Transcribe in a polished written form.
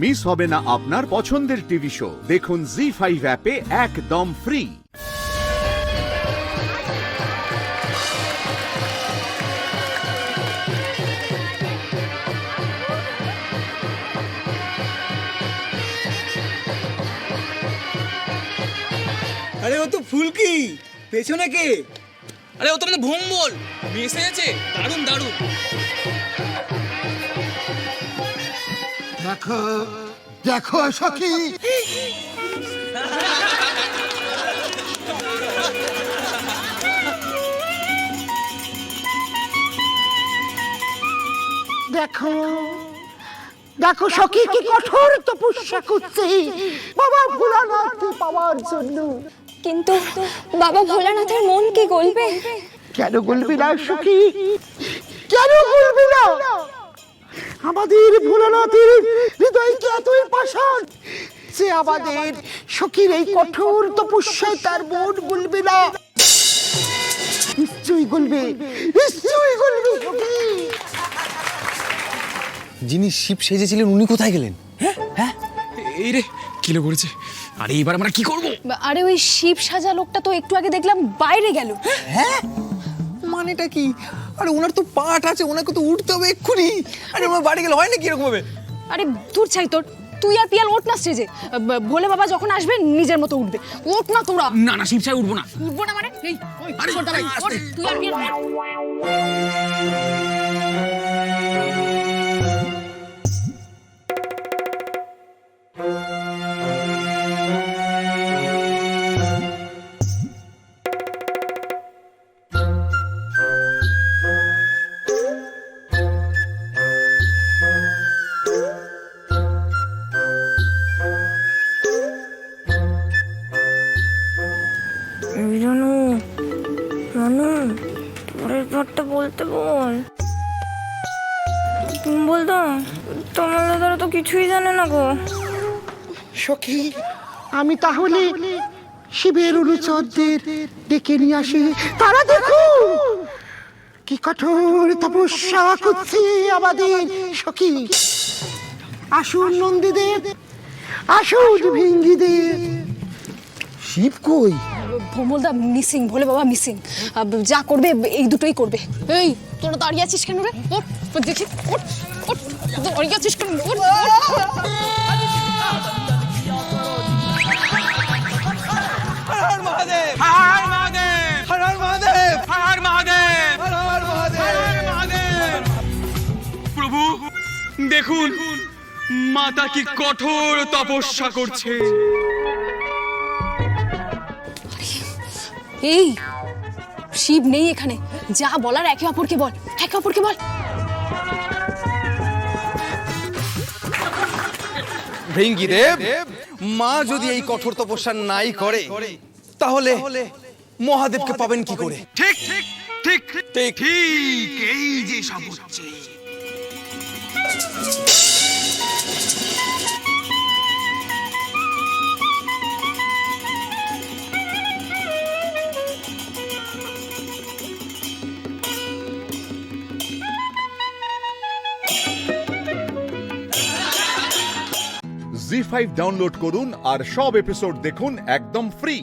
Miss হবে না আপনার পছন্দের টিভি শো। দেখুন জি5 অ্যাপে একদম ফ্রি। আরে ও তো ফুলকি, পেছনে কে? আরে ও তো মানে ভোম্বল মিশে গেছে, দারুণ দারুণ। দেখো দেখো সখী, দেখো দেখো সখী কি কঠোর তপস্যা করছে বাবা ভোলানাথ পাওয়ার জন্য। কিন্তু বাবা ভোলানাথের মন কি গলবে? কেন বলবি না সখী, কেন বলবি না? আমাদের ভোলানাথের হৃদয় কি এতই পাষাণ যে আমাদের সখীর এই কঠোর তপস্যায় তার মন গলবে না? নিশ্চয়ই গলবে, নিশ্চয়ই গলবে সখী। যিনি শিব সেজেছিলেন উনি কোথায় গেলেন? হ্যাঁ এই রে কিলো করেছে। আরে এবার আমরা কি করব? আরে ওই শিব সাজা লোকটা তো একটু আগে দেখলাম বাইরে গেল। হ্যাঁ মানেটা কি? আরে ওনার তো পাঠ আছে, ওনাকে তো উঠতে হবে এক্ষুনি। আরে ওনার বাড়ি গেলে হয় না কি এরকম হবে? আরে দূর চাই তোর, তুই আর পিয়াল ওঠ না স্টেজে। ভোলে বাবা যখন আসবে নিজের মতো উঠবে, ওঠ না তোরা। না না শিব সাহেব উঠবো না। উঠবো না মানে এই আরে, ওঠ, দাঁড়া, ওঠ, তুই আর পিয়াল ওঠ। রানু, রানু, পরের পাঠটা বলতে বল। বলতো তোমার দাদারা তো কিছুই জানে না গো। সখী আমি তাহলে শিবের অনুচরদের ডেকে নিয়ে আসি, তারা দেখো কি কঠোর তপস্যা করছে আমাদের সখী। আসুন নন্দীদেব, আসুন ভিঙ্গিদেব। শিব কই? ভোমলদা মিসিং, ভোলে বাবা মিসিং। যা করবে এই দুটোই করবে। এই তোরা দাঁড়িয়ে আছিস কেন রে? ওঠ, দেখি ওঠ, ওঠ, দাঁড়িয়ে আছিস কেন? ওঠ, হর মহাদেব, হর মহাদেব, হর হর মহাদেব, হর মহাদেব, হর হর মহাদেব। মহাদেব। প্রভু দেখুন মাতা কি কঠোর তপস্যা করছে। এই শিব নেই এখানে, যা বলার একে অপরকে বল, একে অপরকে বল। ভৃঙ্গিদেব, মা যদি এই কঠোর তপস্যা নাই করে তাহলে মহাদেবকে পাবেন কি করে? ঠিক ঠিক ঠিক ঠিক ঠিক এই যে সব হচ্ছে। জি5 ডাউনলোড করুন আর সব এপিসোড দেখুন একদম ফ্রি।